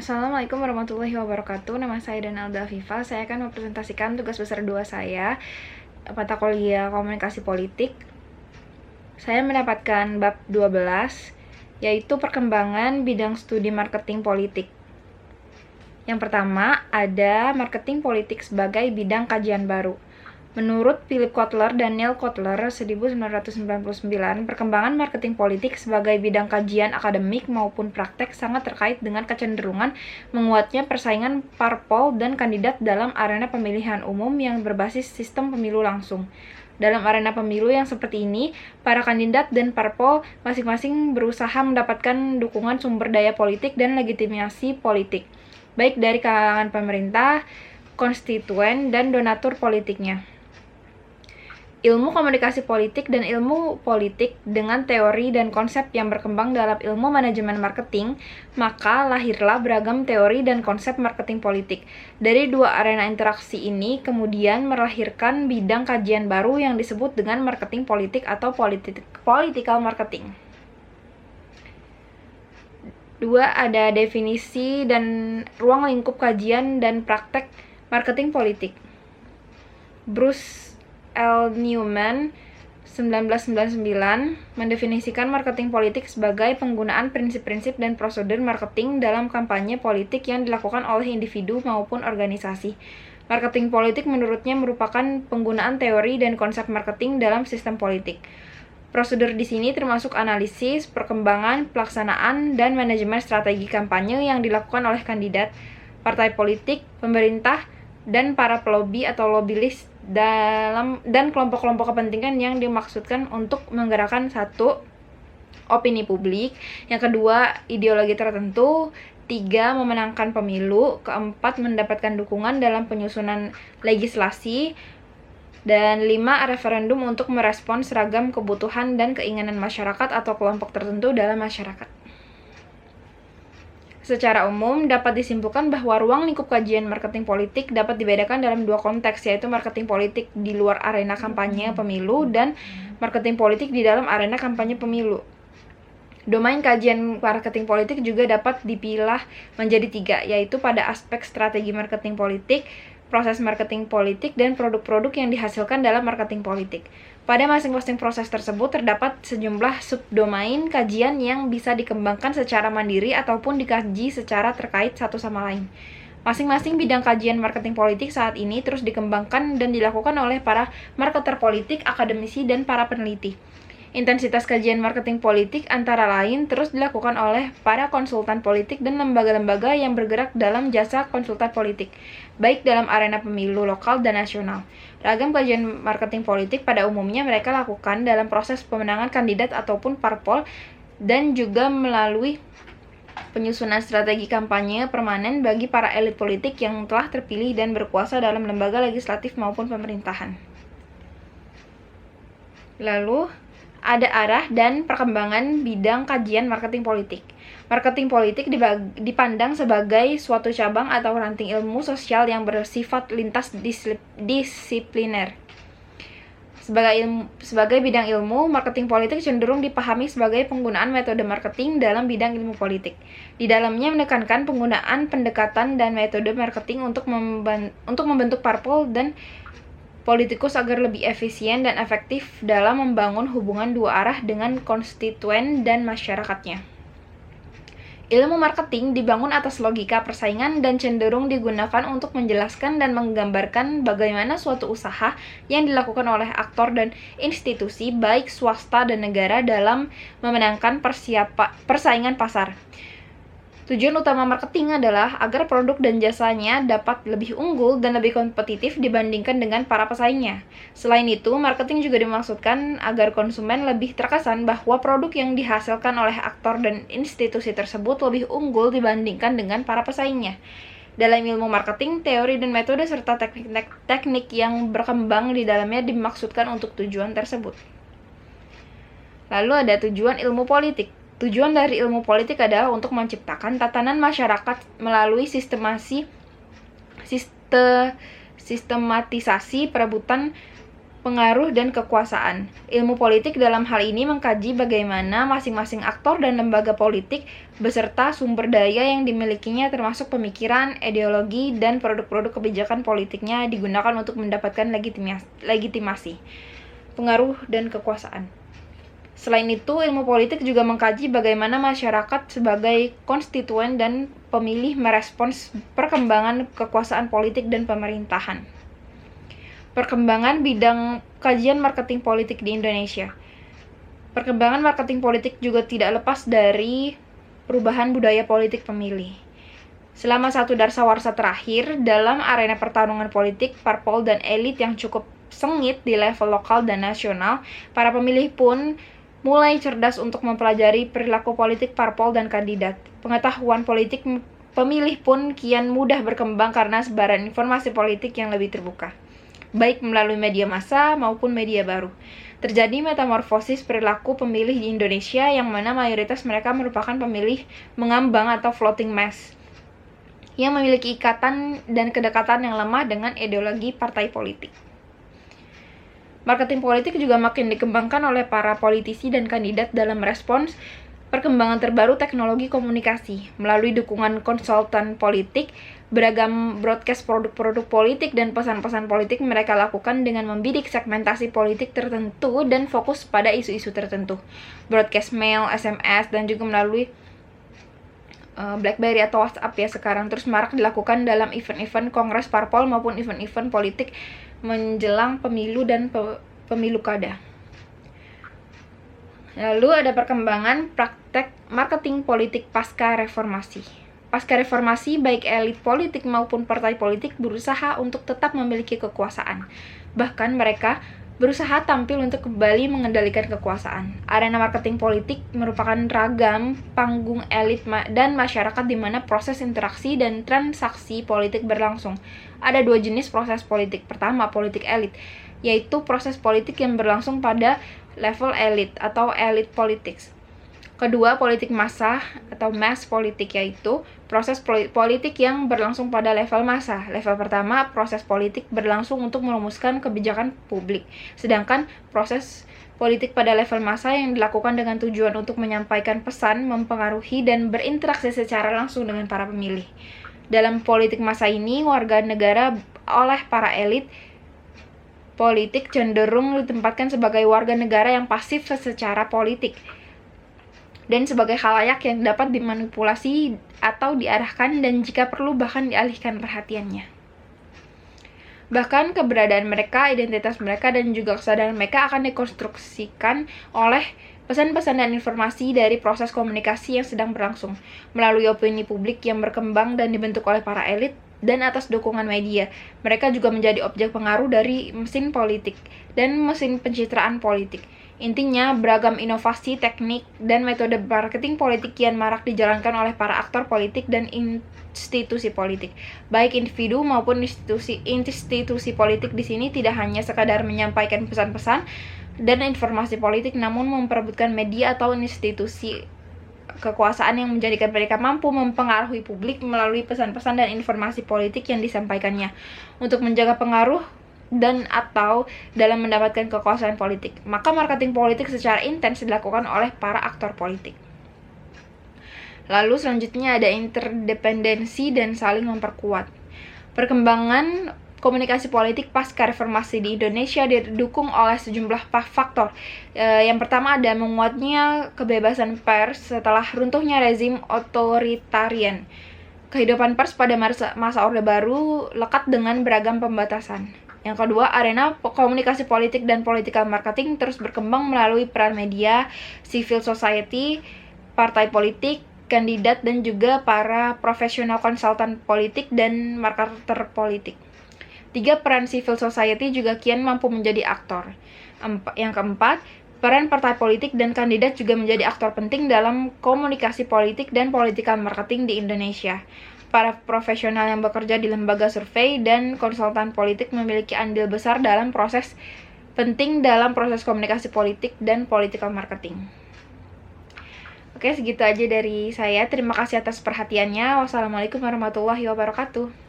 Assalamualaikum warahmatullahi wabarakatuh. Nama saya Danalda Afifa. Saya akan mempresentasikan tugas besar 2 saya, mata kuliah Komunikasi Politik. Saya mendapatkan bab 12, yaitu perkembangan bidang studi marketing politik. Yang pertama, ada marketing politik sebagai bidang kajian baru. Menurut Philip Kotler dan Neil Kotler 1999, perkembangan marketing politik sebagai bidang kajian akademik maupun praktek sangat terkait dengan kecenderungan menguatnya persaingan parpol dan kandidat dalam arena pemilihan umum yang berbasis sistem pemilu langsung. Dalam arena pemilu yang seperti ini, para kandidat dan parpol masing-masing berusaha mendapatkan dukungan sumber daya politik dan legitimasi politik, baik dari kalangan pemerintah, konstituen, dan donatur politiknya. Ilmu komunikasi politik dan ilmu politik dengan teori dan konsep yang berkembang dalam ilmu manajemen marketing, maka lahirlah beragam teori dan konsep marketing politik. Dari dua arena interaksi ini kemudian melahirkan bidang kajian baru yang disebut dengan marketing politik atau political marketing. 2. Ada definisi dan ruang lingkup kajian dan praktek marketing politik. Bruce L. Newman 1999 mendefinisikan marketing politik sebagai penggunaan prinsip-prinsip dan prosedur marketing dalam kampanye politik yang dilakukan oleh individu maupun organisasi. Marketing politik menurutnya merupakan penggunaan teori dan konsep marketing dalam sistem politik. Prosedur di sini termasuk analisis, perkembangan, pelaksanaan, dan manajemen strategi kampanye yang dilakukan oleh kandidat, partai politik, pemerintah, dan para pelobi atau lobbyist dan kelompok-kelompok kepentingan yang dimaksudkan untuk menggerakkan satu, opini publik, yang kedua, ideologi tertentu, 3, memenangkan pemilu, keempat, mendapatkan dukungan dalam penyusunan legislasi, dan 5, referendum untuk merespon seragam kebutuhan dan keinginan masyarakat atau kelompok tertentu dalam masyarakat. Secara umum, dapat disimpulkan bahwa ruang lingkup kajian marketing politik dapat dibedakan dalam dua konteks, yaitu marketing politik di luar arena kampanye pemilu dan marketing politik di dalam arena kampanye pemilu. Domain kajian marketing politik juga dapat dipilah menjadi 3, yaitu pada aspek strategi marketing politik, proses marketing politik, dan produk-produk yang dihasilkan dalam marketing politik. Pada masing-masing proses tersebut terdapat sejumlah subdomain kajian yang bisa dikembangkan secara mandiri ataupun dikaji secara terkait satu sama lain. Masing-masing bidang kajian marketing politik saat ini terus dikembangkan dan dilakukan oleh para marketer politik, akademisi, dan para peneliti. Intensitas kajian marketing politik antara lain terus dilakukan oleh para konsultan politik dan lembaga-lembaga yang bergerak dalam jasa konsultan politik, baik dalam arena pemilu lokal dan nasional. Ragam kajian marketing politik pada umumnya mereka lakukan dalam proses pemenangan kandidat ataupun parpol dan juga melalui penyusunan strategi kampanye permanen bagi para elit politik yang telah terpilih dan berkuasa dalam lembaga legislatif maupun pemerintahan. Lalu, ada arah dan perkembangan bidang kajian marketing politik. Marketing politik dipandang sebagai suatu cabang atau ranting ilmu sosial yang bersifat lintas disipliner. Sebagai bidang ilmu, marketing politik cenderung dipahami sebagai penggunaan metode marketing dalam bidang ilmu politik. Di dalamnya menekankan penggunaan pendekatan dan metode marketing untuk membentuk parpol dan politikus agar lebih efisien dan efektif dalam membangun hubungan dua arah dengan konstituen dan masyarakatnya. Ilmu marketing dibangun atas logika persaingan dan cenderung digunakan untuk menjelaskan dan menggambarkan bagaimana suatu usaha yang dilakukan oleh aktor dan institusi baik swasta dan negara dalam memenangkan persaingan pasar. Tujuan utama marketing adalah agar produk dan jasanya dapat lebih unggul dan lebih kompetitif dibandingkan dengan para pesaingnya. Selain itu, marketing juga dimaksudkan agar konsumen lebih terkesan bahwa produk yang dihasilkan oleh aktor dan institusi tersebut lebih unggul dibandingkan dengan para pesaingnya. Dalam ilmu marketing, teori dan metode serta teknik yang berkembang di dalamnya dimaksudkan untuk tujuan tersebut. Lalu ada tujuan ilmu politik. Tujuan dari ilmu politik adalah untuk menciptakan tatanan masyarakat melalui sistematisasi perebutan Pengaruh dan kekuasaan. Ilmu politik dalam hal ini mengkaji bagaimana masing-masing aktor dan lembaga politik beserta sumber daya yang dimilikinya termasuk pemikiran, ideologi, dan produk-produk kebijakan politiknya digunakan untuk mendapatkan legitimasi. Pengaruh dan kekuasaan. Selain itu, ilmu politik juga mengkaji bagaimana masyarakat sebagai konstituen dan pemilih merespons perkembangan kekuasaan politik dan pemerintahan. Perkembangan bidang kajian marketing politik di Indonesia. Perkembangan marketing politik juga tidak lepas dari perubahan budaya politik pemilih. Selama satu dasawarsa terakhir, dalam arena pertarungan politik, parpol dan elit yang cukup sengit di level lokal dan nasional, para pemilih pun mulai cerdas untuk mempelajari perilaku politik parpol dan kandidat. Pengetahuan politik pemilih pun kian mudah berkembang karena sebaran informasi politik yang lebih terbuka, baik melalui media massa maupun media baru. Terjadi metamorfosis perilaku pemilih di Indonesia yang mana mayoritas mereka merupakan pemilih mengambang atau floating mass yang memiliki ikatan dan kedekatan yang lemah dengan ideologi partai politik. Marketing politik juga makin dikembangkan oleh para politisi dan kandidat dalam respons perkembangan terbaru teknologi komunikasi. Melalui dukungan konsultan politik, beragam broadcast produk-produk politik dan pesan-pesan politik mereka lakukan dengan membidik segmentasi politik tertentu dan fokus pada isu-isu tertentu. Broadcast mail, SMS, dan juga melalui BlackBerry atau WhatsApp ya sekarang terus marak dilakukan dalam event-event kongres parpol maupun event-event politik menjelang pemilu dan pemilu kada. Lalu ada perkembangan praktek marketing politik pasca reformasi. Pasca reformasi, baik elit politik maupun partai politik berusaha untuk tetap memiliki kekuasaan. Bahkan mereka berusaha tampil untuk kembali mengendalikan kekuasaan. Arena marketing politik merupakan ragam panggung elit dan masyarakat di mana proses interaksi dan transaksi politik berlangsung. Ada dua jenis proses politik. Pertama, politik elit, yaitu proses politik yang berlangsung pada level elit atau elite politics. Kedua, politik massa atau mass politik, yaitu proses politik yang berlangsung pada level massa. Level pertama, proses politik berlangsung untuk merumuskan kebijakan publik. Sedangkan proses politik pada level massa yang dilakukan dengan tujuan untuk menyampaikan pesan, mempengaruhi, dan berinteraksi secara langsung dengan para pemilih. Dalam politik massa ini, warga negara oleh para elit politik cenderung ditempatkan sebagai warga negara yang pasif secara politik dan sebagai khalayak yang dapat dimanipulasi atau diarahkan dan jika perlu bahkan dialihkan perhatiannya. Bahkan keberadaan mereka, identitas mereka, dan juga kesadaran mereka akan dikonstruksikan oleh pesan-pesan dan informasi dari proses komunikasi yang sedang berlangsung melalui opini publik yang berkembang dan dibentuk oleh para elit dan atas dukungan media. Mereka juga menjadi objek pengaruh dari mesin politik dan mesin pencitraan politik. Intinya, beragam inovasi, teknik, dan metode marketing politik kian marak dijalankan oleh para aktor politik dan institusi politik. Baik individu maupun institusi politik di sini tidak hanya sekadar menyampaikan pesan-pesan dan informasi politik, namun memperebutkan media atau institusi kekuasaan yang menjadikan mereka mampu mempengaruhi publik melalui pesan-pesan dan informasi politik yang disampaikannya untuk menjaga pengaruh dan atau dalam mendapatkan kekuasaan politik. Maka marketing politik secara intens dilakukan oleh para aktor politik. Lalu selanjutnya ada interdependensi dan saling memperkuat. Perkembangan komunikasi politik pasca reformasi di Indonesia didukung oleh sejumlah faktor. Yang pertama ada menguatnya kebebasan pers setelah runtuhnya rezim otoritarian. Kehidupan pers pada masa Orde Baru lekat dengan beragam pembatasan. Yang kedua, arena komunikasi politik dan political marketing terus berkembang melalui peran media, civil society, partai politik, kandidat, dan juga para profesional konsultan politik dan marketer politik. 3. Peran civil society juga kian mampu menjadi aktor. Yang keempat, peran partai politik dan kandidat juga menjadi aktor penting dalam komunikasi politik dan political marketing di Indonesia. Para profesional yang bekerja di lembaga survei dan konsultan politik memiliki andil besar dalam proses komunikasi politik dan political marketing. Oke, segitu aja dari saya. Terima kasih atas perhatiannya. Wassalamualaikum warahmatullahi wabarakatuh.